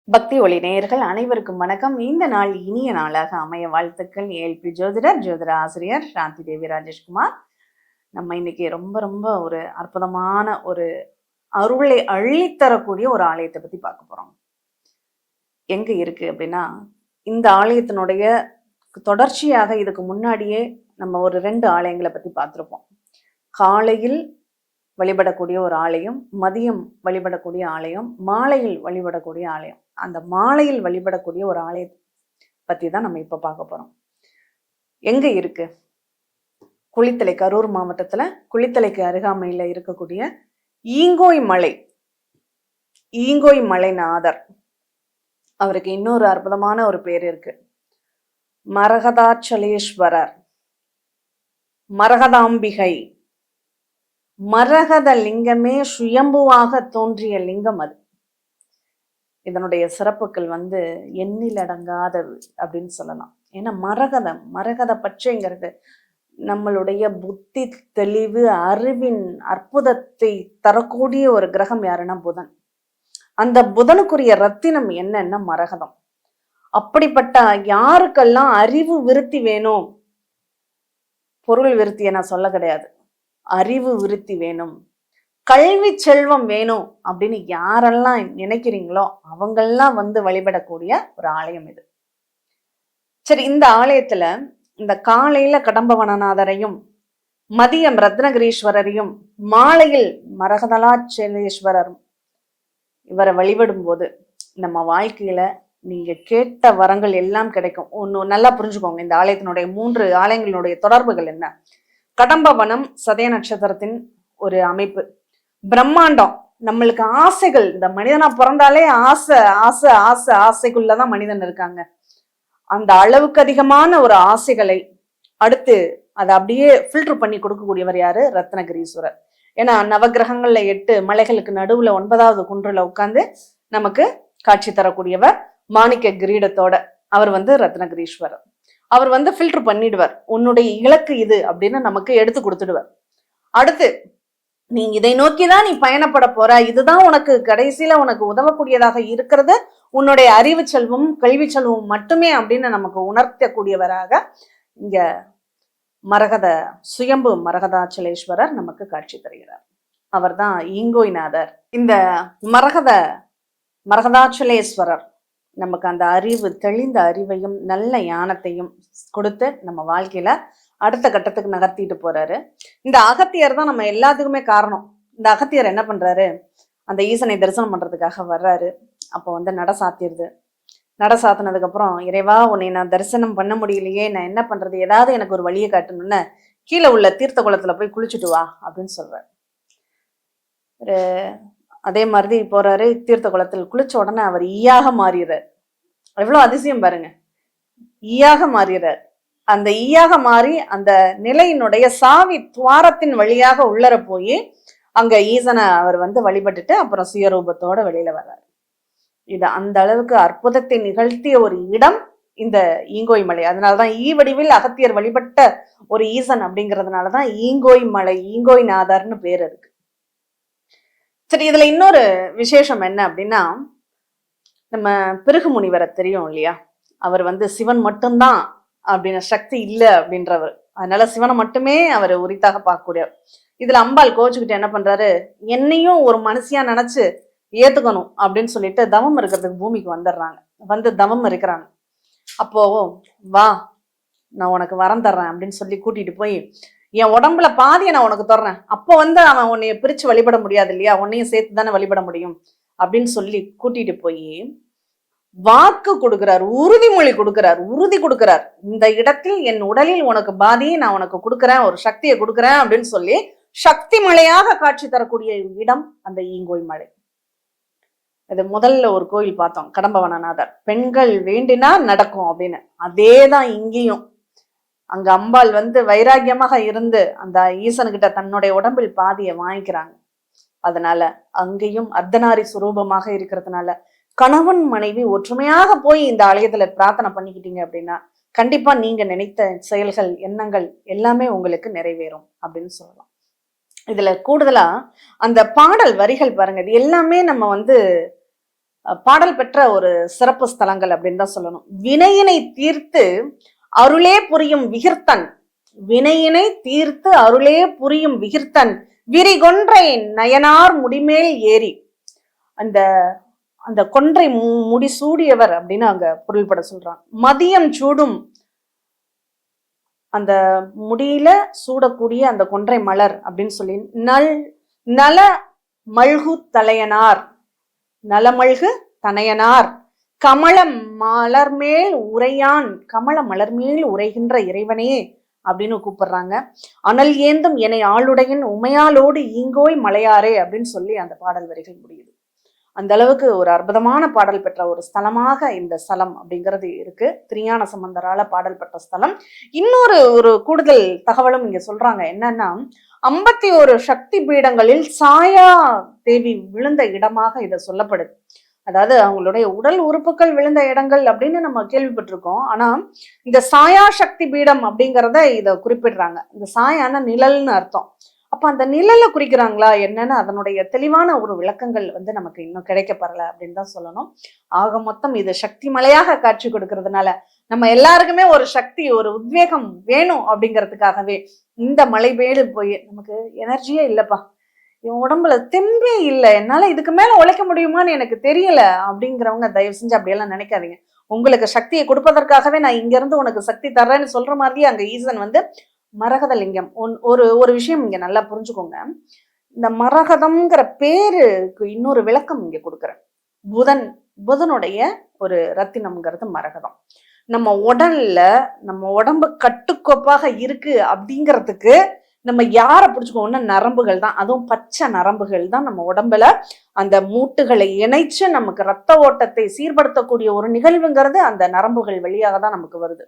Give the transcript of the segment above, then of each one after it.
பக்தி ஒளி நேயர்கள் அனைவருக்கும் வணக்கம். இந்த நாள் இனிய நாளாக அமைய வாழ்த்துக்கள். ஏஎல்பி ஜோதிட ஆசிரியர் சாந்தி தேவி ராஜேஷ்குமார். நம்ம இன்னைக்கு ரொம்ப ரொம்ப ஒரு அற்புதமான ஒரு அருளை அள்ளித்தரக்கூடிய ஒரு ஆலயத்தை பத்தி பார்க்க போறோம். எங்க இருக்கு அப்படின்னா, இந்த ஆலயத்தினுடைய தொடர்ச்சியாக இதுக்கு முன்னாடியே நம்ம ஒரு 2 ஆலயங்களை பத்தி பார்த்திருப்போம். காலையில் வழிபடக்கூடிய ஒரு ஆலயம், மதியம் வழிபடக்கூடிய ஆலயம், மாலையில் வழிபடக்கூடிய ஆலயம். அந்த மாலையில் வழிபடக்கூடிய ஒரு ஆலயத்தை பத்தி தான் நம்ம இப்ப பார்க்க போறோம். எங்க இருக்கு? குளித்தலை, கரூர் மாவட்டத்துல குளித்தலைக்கு அருகாமையில இருக்கக்கூடிய ஈங்கோய் மலை, ஈங்கோய் மலைநாதர். அவருக்கு இன்னொரு அற்புதமான ஒரு பேர் இருக்கு, மரகதாச்சலேஸ்வரர், மரகதாம்பிகை. மரகத லிங்கமே சுயம்புவாக தோன்றிய லிங்கம் அது. இதனுடைய சிறப்புகள் எண்ணிலடங்காதது அப்படின்னு சொல்லலாம். ஏன்னா மரகத பச்சைங்கிறது நம்மளுடைய புத்தி தெளிவு, அறிவின் அற்புதத்தை தரக்கூடிய ஒரு கிரகம் யாருன்னா புதன். அந்த புதனுக்குரிய ரத்தினம் என்னன்னா மரகதம். அப்படிப்பட்ட யாருக்கெல்லாம் அறிவு விருத்தி வேணும், பொருள் விருத்தியை நான் சொல்ல கிடையாது, அறிவு விருத்தி வேணும், கல்வி செல்வம் வேணும் அப்படின்னு யாரெல்லாம் நினைக்கிறீங்களோ அவங்கெல்லாம் வழிபடக்கூடிய ஒரு ஆலயம் இது. சரி, இந்த ஆலயத்துல இந்த காலையில கடம்பவனநாதரையும், மதியம் ரத்னகிரீஸ்வரரையும், மாலையில் மரகதலாச்சலேஸ்வரரும் இவரை வழிபடும் போது நம்ம வாழ்க்கையில நீங்க கேட்ட வரங்கள் எல்லாம் கிடைக்கும். ஒன்னு நல்லா புரிஞ்சுக்கோங்க, இந்த ஆலயத்தினுடைய 3 ஆலயங்களுடைய தொடர்புகள் என்ன. கடம்பவனம் சதய நட்சத்திரத்தின் ஒரு அமைப்பு, பிரம்மாண்டம். நம்மளுக்கு ஆசைகள், இந்த மனிதனா பிறந்தாலே ஆசை ஆசை ஆசை ஆசைக்குள்ளதான் மனிதன் இருக்காங்க. அந்த அளவுக்கு அதிகமான ஒரு ஆசைகளை அடுத்து அதை அப்படியே ஃபில்டர் பண்ணி கொடுக்கக்கூடியவர் யாரு? ரத்னகிரீஸ்வரர். ஏன்னா நவகிரகங்கள்ல 8 மலைகளுக்கு நடுவுல 9வது குன்றுல உட்கார்ந்து நமக்கு காட்சி தரக்கூடியவர், மாணிக்க கிரீடத்தோட. அவர் ரத்னகிரீஸ்வரர். அவர் ஃபில்டர் பண்ணிடுவார், உன்னுடைய இலக்கு இது அப்படின்னு நமக்கு எடுத்து கொடுத்துடுவார். அடுத்து நீ இதை நோக்கிதான் நீ பயணப்பட போற, இதுதான் உனக்கு கடைசியில உனக்கு உதவக்கூடியதாக இருக்கிறது, உன்னுடைய அறிவு செல்வம் கல்வி செல்வம் மட்டுமே அப்படின்னு நமக்கு உணர்த்தக்கூடியவராக இங்க சுயம்பு மரகதாச்சலேஸ்வரர் நமக்கு காட்சி தருகிறார். அவர் தான் ஈங்கோய்நாதர். இந்த மரகதாச்சலேஸ்வரர் நமக்கு அந்த அறிவு, தெளிந்த அறிவையும் நல்ல ஞானத்தையும் கொடுத்து நம்ம வாழ்க்கையில அடுத்த கட்டத்துக்கு நகர்த்திட்டு போறாரு. இந்த அகத்தியர் தான் நம்ம எல்லாத்துக்குமே காரணம். இந்த அகத்தியர் என்ன பண்றாரு, அந்த ஈசனை தரிசனம் பண்றதுக்காக வர்றாரு. அப்போ நட சாத்திடுது. நட சாத்தினதுக்கு அப்புறம், இறைவா உன்னை நான் தரிசனம் பண்ண முடியலையே, நான் என்ன பண்றது, ஏதாவது எனக்கு ஒரு வழியை காட்டணும்னு கீழே உள்ள தீர்த்த குளத்துல போய் குளிச்சுட்டு வா அப்படின்னு சொல்றாரு. அதே மாதிரி போறாரு, தீர்த்த குளத்தில் குளிச்ச உடனே அவர் ஈயாக மாறுறார். எவ்வளவு அதிசயம் பாருங்க, ஈயாக மாறுறார். அந்த ஈயாக மாறி அந்த நிலையினுடைய சாவி துவாரத்தின் வழியாக உள்ளர போய் அங்க ஈசனை அவர் வழிபட்டுட்டு அப்புறம் சுயரூபத்தோட வெளியில வர்றாரு. இது அந்த அளவுக்கு அற்புதத்தை நிகழ்த்திய ஒரு இடம் இந்த ஈங்கோய் மலை. அதனாலதான் ஈ வடிவில் அகத்தியர் வழிபட்ட ஒரு ஈசன் அப்படிங்கிறதுனாலதான் ஈங்கோய் மலை, ஈங்கோய்நாதர்னு பேர் இருக்கு. சரி, இதுல இன்னொரு விசேஷம் என்ன அப்படின்னா, நம்ம பிருகு முனிவரை தெரியும் இல்லையா, அவர் சிவன் மட்டும்தான் அப்படின்னு, சக்தி இல்லை அப்படின்றவர். அதனால சிவனை மட்டுமே அவர் உரித்தாக பார்க்கக்கூடியவர். இதுல அம்பாள் கோச்சுக்கிட்டு என்ன பண்றாரு, என்னையும் ஒரு மனுஷியா நினைச்சு ஏத்துக்கணும் அப்படின்னு சொல்லிட்டு தவம் இருக்கிறதுக்கு பூமிக்கு வந்துடுறாங்க. தவம் இருக்கிறாங்க. அப்போ வா, நான் உனக்கு வரம் தர்றேன் அப்படின்னு சொல்லி கூட்டிட்டு போய், என் உடம்புல பாதியை நான் உனக்கு தர்றேன். அப்போ அவன் உன்னைய பிரிச்சு வழிபட முடியாது இல்லையா, உன்னையும் சேர்த்து தானே வழிபட முடியும் அப்படின்னு சொல்லி கூட்டிட்டு போய் வாக்கு கொடுக்கிறார், உறுதிமொழி கொடுக்கிறார், உறுதி கொடுக்கிறார். இந்த இடத்தில் என் உடலில் உனக்கு பாதியை நான் உனக்கு கொடுக்குறேன், ஒரு சக்தியை கொடுக்குறேன் அப்படின்னு சொல்லி சக்தி மலையாக காட்சி தரக்கூடிய இடம் அந்த ஈங்கோய் மலை. இது முதல்ல ஒரு கோயில் பார்த்தோம், கடம்பவனநாதர், பெண்கள் வேண்டினா நடக்கும் அப்படின்னு. அதேதான் இங்கேயும். அங்க அம்பாள் வைராக்கியமாக இருந்து அந்த ஈசனுக்கிட்ட தன்னுடைய உடம்பில் பாதியை வாங்கிக்கிறாங்க. அதனால அங்கேயும் அர்த்தநாரி சுரூபமாக இருக்கிறதுனால கணவன் மனைவி ஒற்றுமையாக போய் இந்த ஆலயத்துல பிரார்த்தனை பண்ணிக்கிட்டீங்க அப்படின்னா கண்டிப்பா நீங்க நினைத்த செயல்கள், எண்ணங்கள் எல்லாமே உங்களுக்கு நிறைவேறும் அப்படின்னு சொல்லலாம். இதுல கூடுதலா அந்த பாடல் வரிகள் பாருங்க, இது எல்லாமே நம்ம பாடல் பெற்ற ஒரு சிறப்பு ஸ்தலங்கள் அப்படின்னு தான் சொல்லணும். வினையினை தீர்த்து அருளே புரியும் விகிர்த்தன், வினையினை தீர்த்து அருளே புரியும் விகிர்த்தன், விரிகொன்றை நயனார் முடிமேல் ஏறி. அந்த அந்த கொன்றை முடிசூடியவர் அப்படின்னு அங்க பொருள்பட சொல்றான். மதியம் சூடும் அந்த முடியில சூடக்கூடிய அந்த கொன்றை மலர் அப்படின்னு சொல்லி நல மல்கு தலையனார், நலமல்கு தனையனார், கமல மலர்மேல் உரையான், கமல மலர்மேல் உரைகின்ற இறைவனே அப்படின்னு கூப்பிடுறாங்க. அனல் ஏந்தும் என்னை ஆளுடையின் உமையாலோடு ஈங்கோய் மலையாரே அப்படின்னு சொல்லி அந்த பாடல் வரிகள் முடியுது. அந்த அளவுக்கு ஒரு அற்புதமான பாடல் பெற்ற ஒரு ஸ்தலமாக இந்த ஸ்தலம் அப்படிங்கிறது இருக்கு. திருஞான சம்பந்தரால பாடல் பெற்ற ஸ்தலம். இன்னொரு ஒரு கூடுதல் தகவலும் இங்க சொல்றாங்க. என்னன்னா 51 சக்தி பீடங்களில் சாயா தேவி விழுந்த இடமாக இதை சொல்லப்படுது. அதாவது அவங்களுடைய உடல் உறுப்புகள் விழுந்த இடங்கள் அப்படின்னு நம்ம கேள்விப்பட்டிருக்கோம். ஆனா இந்த சாயா சக்தி பீடம் அப்படிங்கிறத இதை குறிப்பிடுறாங்க. இந்த சாயான நிழல்னு அர்த்தம். அப்ப அந்த நிழல குறிக்கிறாங்களா என்னன்னு அதனுடைய தெளிவான ஒரு விளக்கங்கள் நமக்கு இன்னும் கிடைக்கப்படல அப்படின்னு தான் சொல்லணும். ஆக மொத்தம் இது சக்தி மலையாக காட்சி கொடுக்கறதுனால நம்ம எல்லாருக்குமே ஒரு சக்தி, ஒரு உத்வேகம் வேணும் அப்படிங்கிறதுக்காகவே இந்த மலை மேடு போய் நமக்கு எனர்ஜியே இல்லப்பா, என் உடம்புல தெம்பே இல்லை, என்னால இதுக்கு மேல உழைக்க முடியுமான்னு எனக்கு தெரியல அப்படிங்கிறவங்க தயவு செஞ்சு அப்படியெல்லாம் நினைக்காதீங்க. உங்களுக்கு சக்தியை கொடுப்பதற்காகவே நான் இங்க இருந்து உனக்கு சக்தி தர்றேன்னு சொல்ற மாதிரியே அங்க ஈசன் மரகத லிங்கம். ஒரு விஷயம் இங்க நல்லா புரிஞ்சுக்கோங்க. இந்த மரகதம்ங்கிற பேருக்கு இன்னொரு விளக்கம் இங்க கொடுக்குறேன். புதனுடைய ஒரு ரத்தினம்ங்கிறது மரகதம். நம்ம உடல்ல நம்ம உடம்பு கட்டுக்கோப்பாக இருக்கு அப்படிங்கிறதுக்கு நம்ம யாரை பிடிச்சுக்கோன்னா நரம்புகள் தான். அதுவும் பச்சை நரம்புகள் தான் நம்ம உடம்புல அந்த மூட்டுகளை இணைச்சு நமக்கு ரத்த ஓட்டத்தை சீர்படுத்தக்கூடிய ஒரு நிகழ்வுங்கிறது அந்த நரம்புகள் வழியாக தான் நமக்கு வருது.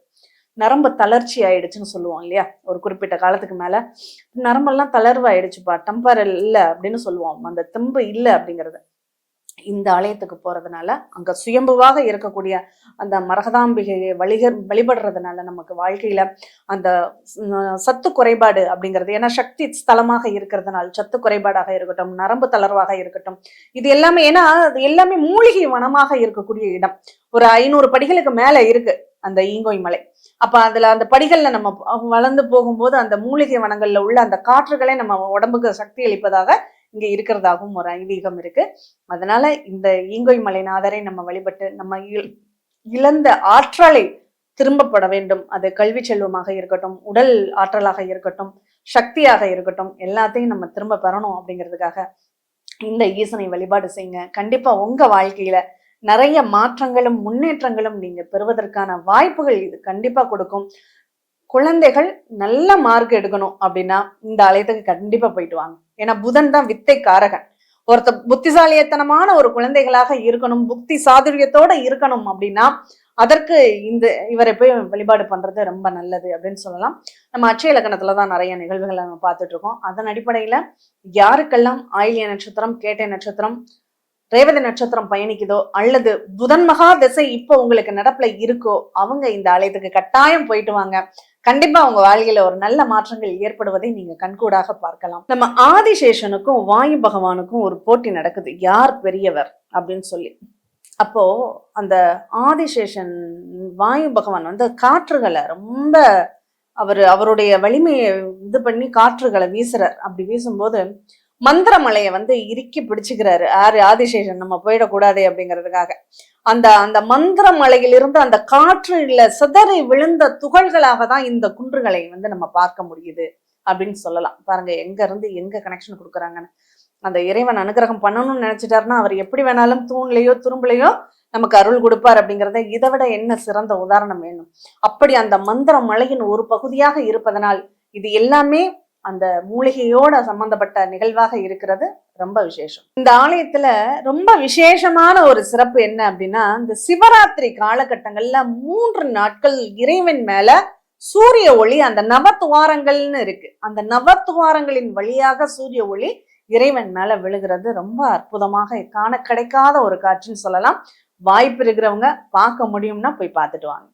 நரம்பு தளர்ச்சி ஆயிடுச்சுன்னு சொல்லுவோம் இல்லையா, ஒரு குறிப்பிட்ட காலத்துக்கு மேல நரம்பெல்லாம் தளர்வு ஆயிடுச்சுப்பா, டெம்பரல் இல்லை அப்படின்னு சொல்லுவோம். அந்த தெம்பு இல்லை அப்படிங்கிறது இந்த ஆலயத்துக்கு போறதுனால, அங்க சுயம்புவாக இருக்கக்கூடிய அந்த மரகதாம்பிகையை வழிபடுறதுனால நமக்கு வாழ்க்கையில அந்த சத்து குறைபாடு அப்படிங்கிறது, ஏன்னா சக்தி ஸ்தலமாக இருக்கிறதுனால சத்து குறைபாடாக இருக்கட்டும், நரம்பு தளர்வாக இருக்கட்டும், இது எல்லாமே, ஏன்னா அது எல்லாமே மூலிகை வனமாக இருக்கக்கூடிய இடம். ஒரு 500 படிகளுக்கு மேல இருக்கு அந்த ஈங்கோய் மலை. அப்ப அதுல அந்த படிகள்ல நம்ம வளர்ந்து போகும்போது அந்த மூலிகை வனங்கள்ல உள்ள அந்த காற்றுகளே நம்ம உடம்புக்கு சக்தி அளிப்பதாக இங்க இருக்கிறதாகவும் ஒரு ஐதீகம் இருக்கு. அதனால இந்த ஈங்கோய் மலைநாதரை நம்ம வழிபட்டு நம்ம இழந்த ஆற்றலை திரும்பப்பட வேண்டும். அது கல்வி செல்வமாக இருக்கட்டும், உடல் ஆற்றலாக இருக்கட்டும், சக்தியாக இருக்கட்டும், எல்லாத்தையும் நம்ம திரும்ப பெறணும் அப்படிங்கிறதுக்காக இந்த ஈசனை வழிபாடு செய்யுங்க. கண்டிப்பா உங்க வாழ்க்கையில நிறைய மாற்றங்களும் முன்னேற்றங்களும் நீங்க பெறுவதற்கான வாய்ப்புகள் இது கண்டிப்பா கொடுக்கும். குழந்தைகள் நல்ல மார்க் எடுக்கணும் அப்படின்னா இந்த ஆலயத்துக்கு கண்டிப்பா போயிட்டு வாங்க. ஏன்னா புதன் தான் வித்தை காரகன். ஒருத்த புத்திசாலியத்தனமான ஒரு குழந்தைகளாக இருக்கணும், புத்தி சாதுரியத்தோட இருக்கணும் அப்படின்னா அதற்கு இவரை போய் வழிபாடு பண்றது ரொம்ப நல்லது அப்படின்னு சொல்லலாம். நம்ம அட்சய இலக்கணத்துலதான் நிறைய நிகழ்வுகளை நம்ம பார்த்துட்டு இருக்கோம். அதன் அடிப்படையில யாருக்கெல்லாம் ஆயில்ய நட்சத்திரம், கேட்டை நட்சத்திரம், ரேவதி நட்சத்திரம் பயணிக்குதோ, அல்லது புதன் மகா திசை இப்போ உங்களுக்கு நடப்புல இருக்கோ, அவங்க இந்த ஆலயத்துக்கு கட்டாயம் போயிட்டு வாங்க. கண்டிப்பா உங்க வாழ்க்கையில ஒரு நல்ல மாற்றங்கள் ஏற்படுவதை நீங்க கண்கூடாக பார்க்கலாம். நம்ம ஆதிசேஷனுக்கும் வாயு பகவானுக்கும் ஒரு போட்டி நடக்குது, யார் பெரியவர் அப்படின்னு சொல்லி. அப்போ அந்த ஆதிசேஷன் வாயு பகவான் காற்றுகளை ரொம்ப அவருடைய வலிமையை பண்ணி காற்றுகளை வீசுறார். அப்படி வீசும்போது மந்திரமலையை இறுக்கி பிடிச்சுக்கிறாரு. ஆதிசேஷன் நம்ம போயிடக்கூடாதே அப்படிங்கிறதுக்காக அந்த மந்திரமலையிலிருந்து அந்த காற்றுல சிதறி விழுந்த துகள்களாக தான் இந்த குன்றுகளை நம்ம பார்க்க முடியுது அப்படின்னு சொல்லலாம். பாருங்க எங்க இருந்து எங்க கனெக்ஷன் கொடுக்குறாங்கன்னு. அந்த இறைவன் அனுகிரகம் பண்ணணும்னு நினைச்சிட்டாருன்னா அவர் எப்படி வேணாலும் தூண்லையோ துரும்புலையோ நமக்கு அருள் கொடுப்பார் அப்படிங்கிறத இதை விட என்ன சிறந்த உதாரணம் வேணும். அப்படி அந்த மந்திர மலையின் ஒரு பகுதியாக இருப்பதனால் இது எல்லாமே அந்த மூலிகையோட சம்பந்தப்பட்ட நிகழ்வாக இருக்கிறது ரொம்ப விசேஷம். இந்த ஆலயத்துல ரொம்ப விசேஷமான ஒரு சிறப்பு என்ன அப்படின்னா, இந்த சிவராத்திரி காலகட்டங்கள்ல 3 நாட்கள் இறைவன் மேல சூரிய ஒளி, அந்த நவத்துவாரங்கள்னு இருக்கு, அந்த நவத்துவாரங்களின் வழியாக சூரிய ஒளி இறைவன் மேல விழுகிறது. ரொம்ப அற்புதமாக காண கிடைக்காத ஒரு காட்சின்னு சொல்லலாம். வாய்ப்பு இருக்கிறவங்க பார்க்க முடியும்னா போய் பார்த்துட்டு வாங்க.